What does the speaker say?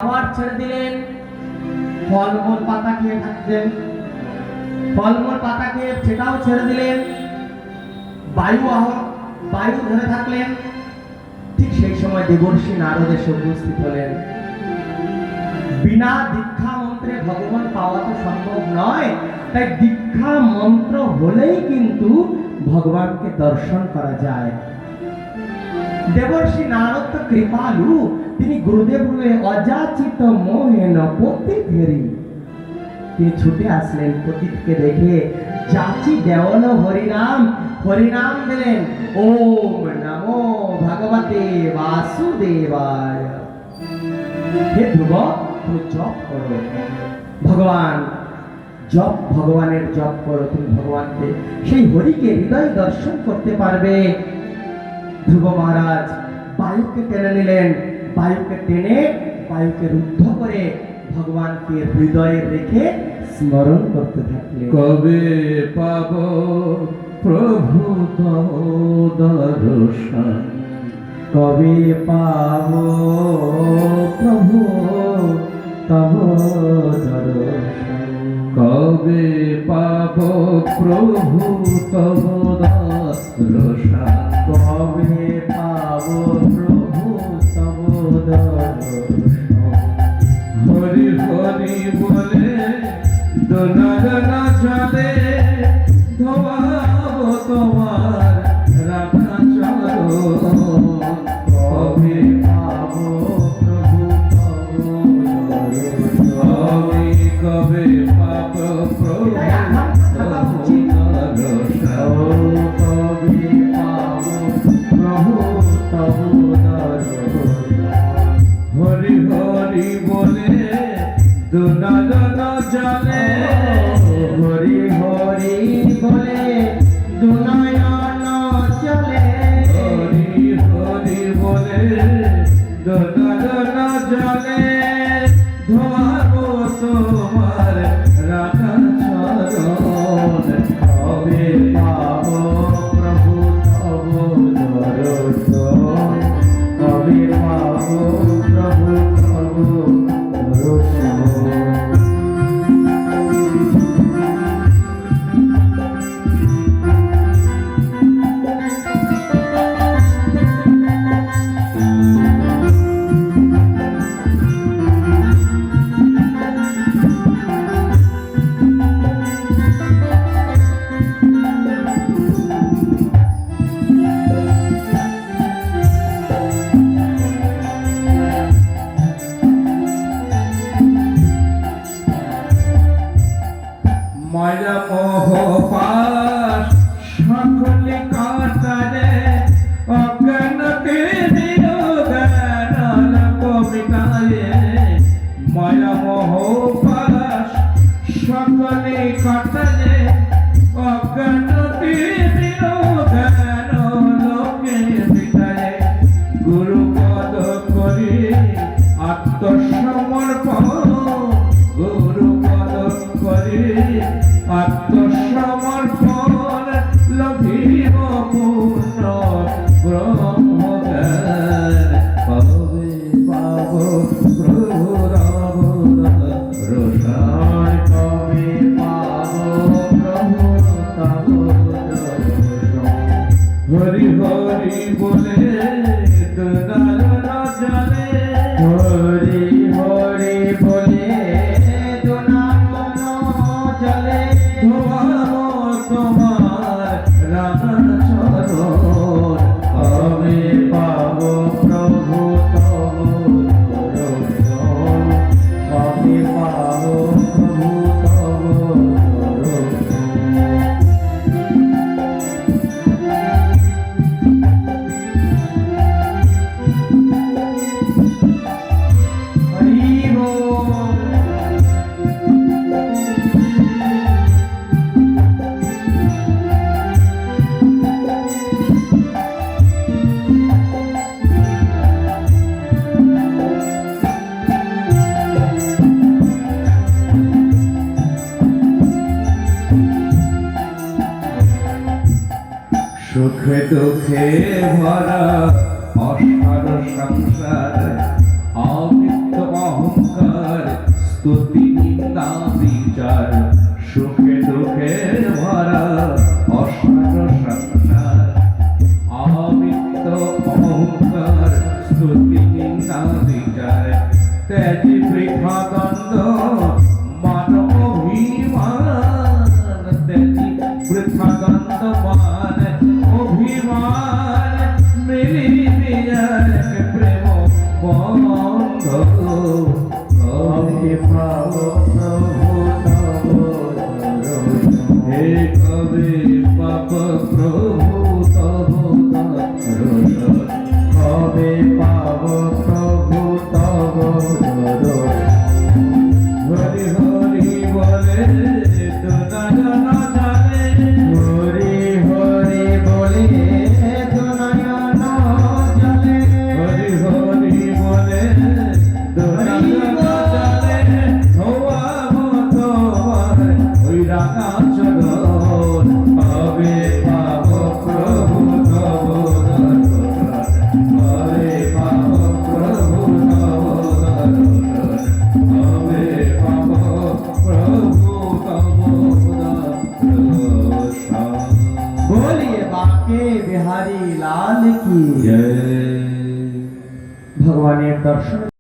আবার ছেড়ে দিলেন। ফলমূল পাতা খেয়ে থাকতেন, ফলমূল পাতা খেয়ে সেটাও ছেড়ে দিলেন। বায়ু ধরে থাকলেন। ঠিক সেই সময় দেবর্ষি নারদ এসে উপস্থিত হলেন। বিনা দীক্ষা মন্ত্রে ভগবান পাওয়া তো সম্ভব নয়, তাই দীক্ষা মন্ত্র হলেই কিন্তু ভগবানকে দর্শন করা যায়। দেবর্ষি নারদ তো কৃপালু, তিনি গুরুদেব রূপে অযাচিত মোহেন পতিত হেরি তিনি ছুটে আসলেন। পতিতকে দেখে যাচি দেওয়াল হরিনাম হরিনাম দিলেন। ওম নমো ভগবতে বাসুদেবায়। হে ধ্রুব, তুমি জপ করো, ভগবানের জপ করো, তুমি ভগবানকে সেই হরিকে হৃদয় দর্শন করতে পারবে। ধ্রুব মহারাজ বায়ুকে টেনে নিলেন, বায়ুকে রুদ্ধ করে ভগবানকে হৃদয়ে রেখে স্মরণ করতে থাকলেন। কবে পাব প্রভু তব দর্শন, কবে পাব প্রভু তব দর্শন, কবে পাব প্রভু তব দর্শন, কবে পাব প্রভু তব দর্শন। হরি হরি বলে দোনা চলে, ধোয়াব তোমার রাধা চরণ। কবে পাব প্রভু তব দর্শন, কবে পাব প্রভু তব দর্শন, কবে পাব প্রভু তব দর্শন। হরি হরি বলে দোনা চলে, হরি হরি বলে দুনয়ন চলে, হরি হরি বলে দোনা চলে, ধোয়াব তোমার রাধা চরণ। কবে পাব প্রভু তব দর্শন, কবে পাব প্রভু তব দর্শন। মায়া মোহ পাশ সকলে কাটারে, অজ্ঞানকে নিরোগান কবিতায়। মায়া মোহ পাশ সকলে কাটারে, অজ্ঞানকে নিরোগান লোকে বিতায়। গুরুপদ করি আত্মসমর্পণ, গুরুপদ করি আত্মসমর্পণ, লভিব পূর্ণ ব্রহ্মজ্ঞান। কবে পাব প্রভু রব রোষায়, কবে পাব প্রভু তব দর্শন। হরি হরি বলে দোনা চলে, হরি হরি বলে দুনয়ন চলে, ধোয়াব তোমার রাধা চরণ। কবে পাব প্রভু তব দর্শন, কবে পাব প্রভু তব দর্শন। হরি বল। সুখে দুঃখে ভরা অসার সংসার, অমৃত অহং স্তুতি নিন্দা বিচার সুখে দুঃখে ভরা অসার সংসার আমিত্ব অহংকার স্তুতি নিন্দা বিচার ত্যাজি বৃথা দ্বন্দ্ব মান অভিমান ত্যাজি বৃথা দ্বন্দ্ব মান অভিমান মিলিবি এক প্রেম বন্ধ আমি পাব প্রভু তব দর্শন। হে কবে পাপ প্রভু তব দর্শন কবে পাব প্রভু তব দর্শন। হরি হরি বলে দুনয়ন জানে হরি হরি বলে দুনয়ন জলে। হরি হরি বলে দুনয়ন জানে হওয়া তোমার ওই রাঙা চরণ কবে পাব প্রভু তব দর্শন কবে পাব প্রভু তব দর্শন কবে পাব প্রভু তব দর্শন बोलिए बाके बिहारी लाल की जय भगवान दर्शन